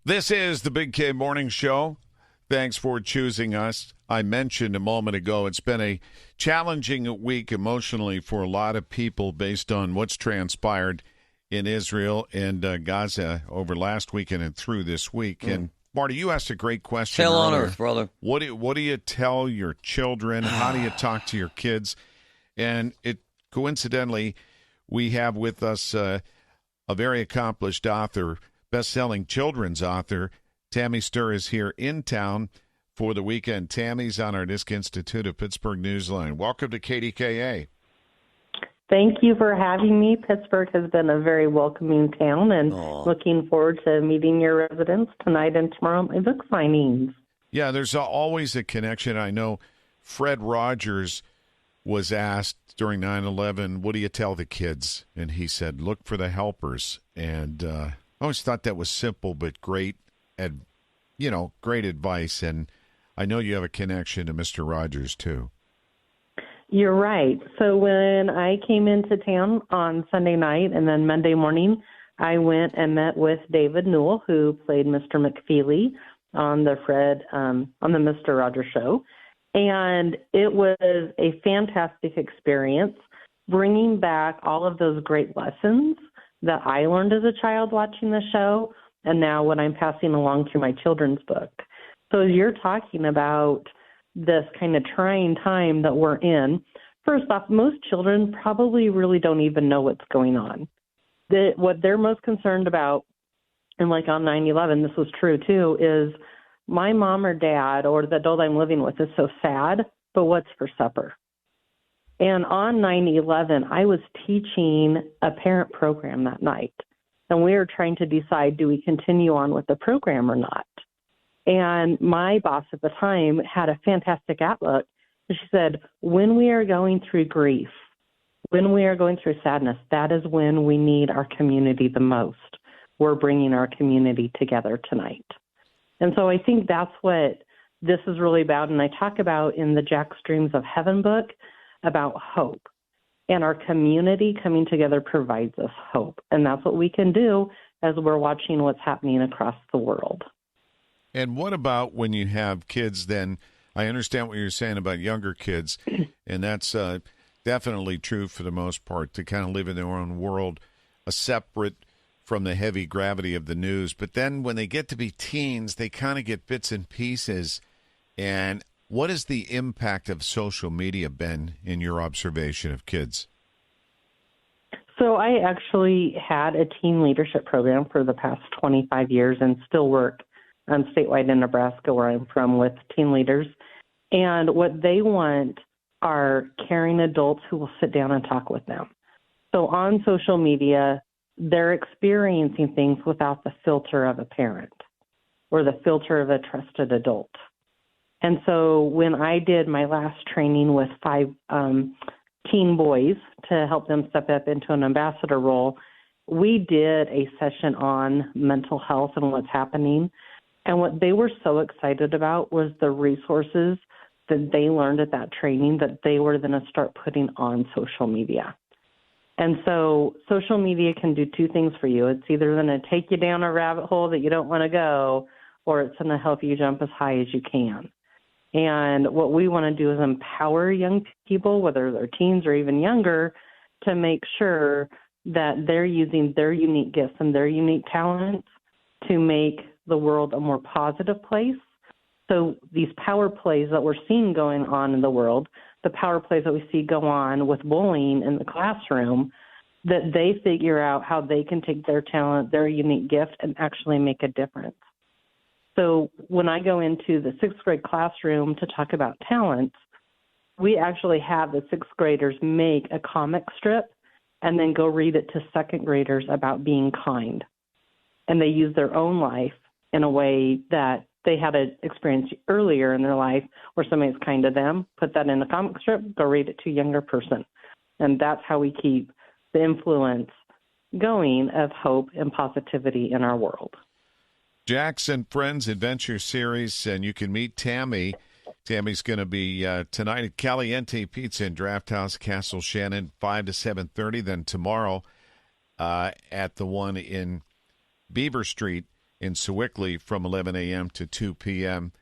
This is the Big K Morning Show. Thanks for choosing us. I mentioned a moment ago it's been a challenging week emotionally for a lot of people based on what's transpired in Israel and Gaza over last weekend and through this week. And Marty, you asked a great question. Hell on earlier. earth, brother. What do you tell your children? How do you talk to your kids? And coincidentally, we have with us a very accomplished author, best-selling children's author. Tammy Stuhr is here in town for the weekend. Tammy's on our Disc Institute of Pittsburgh Newsline. Welcome to KDKA. Thank you for having me. Pittsburgh has been a very welcoming town, and looking forward to meeting your residents tonight and tomorrow at my book signings. Yeah, there's always a connection. I know Fred Rogers was asked during 9/11, what do you tell the kids? And he said, look for the helpers. And I always thought that was simple but great, great advice. And I know you have a connection to Mr. Rogers, too. You're right. So when I came into town on Sunday night and then Monday morning, I went and met with David Newell, who played Mr. McFeely on the Mr. Rogers show. And it was a fantastic experience, bringing back all of those great lessons that I learned as a child watching the show, and now what I'm passing along through my children's book. So as you're talking about this kind of trying time that we're in, first off, most children probably really don't even know what's going on. What they're most concerned about, and like on 9/11, this was true too, is my mom or dad or the adult I'm living with is so sad, but what's for supper? And on 9/11, I was teaching a parent program that night, and we were trying to decide, do we continue on with the program or not? And my boss at the time had a fantastic outlook. She said, when we are going through grief, when we are going through sadness, that is when we need our community the most. We're bringing our community together tonight. And so I think that's what this is really about. And I talk about in the Jack's Dreams of Heaven book about hope. And our community coming together provides us hope. And that's what we can do as we're watching what's happening across the world. And what about when you have kids then? I understand what you're saying about younger kids, and that's definitely true for the most part, to kind of live in their own world, separate from the heavy gravity of the news. But then when they get to be teens, they kind of get bits and pieces. And what has the impact of social media been in your observation of kids? So I actually had a teen leadership program for the past 25 years and still work statewide in Nebraska, where I'm from, with teen leaders. And what they want are caring adults who will sit down and talk with them. So on social media, they're experiencing things without the filter of a parent or the filter of a trusted adult. And so when I did my last training with 5 teen boys to help them step up into an ambassador role, we did a session on mental health and what's happening. And what they were so excited about was the resources that they learned at that training that they were going to start putting on social media. And so social media can do 2 things for you. It's either going to take you down a rabbit hole that you don't want to go, or it's going to help you jump as high as you can. And what we want to do is empower young people, whether they're teens or even younger, to make sure that they're using their unique gifts and their unique talents to make the world a more positive place. So these power plays that we're seeing going on in the world, the power plays that we see go on with bullying in the classroom, that they figure out how they can take their talent, their unique gift, and actually make a difference. So when I go into the 6th grade classroom to talk about talents, we actually have the 6th graders make a comic strip and then go read it to 2nd graders about being kind. And they use their own life in a way that they had an experience earlier in their life where somebody's kind to them, put that in a comic strip, go read it to a younger person. And that's how we keep the influence going of hope and positivity in our world. Jack's and Friends Adventure Series, and you can meet Tammy. Tammy's going to be tonight at Caliente Pizza in Draft House, Castle Shannon, 5 to 7:30. Then tomorrow at the one in Beaver Street in Sewickley from 11 a.m. to 2 p.m.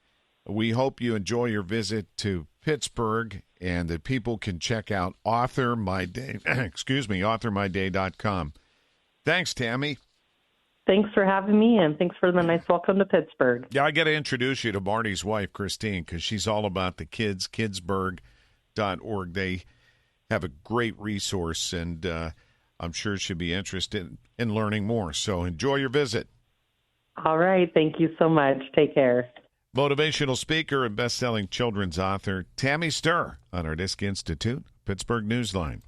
We hope you enjoy your visit to Pittsburgh and that people can check out authormyday.com. Thanks, Tammy. Thanks for having me, and thanks for the nice welcome to Pittsburgh. Yeah, I got to introduce you to Marty's wife, Christine, because she's all about the kids, kidsburg.org. They have a great resource, and I'm sure she'll be interested in learning more. So enjoy your visit. All right. Thank you so much. Take care. Motivational speaker and best-selling children's author Tammy Stuhr on our Disc Institute Pittsburgh Newsline.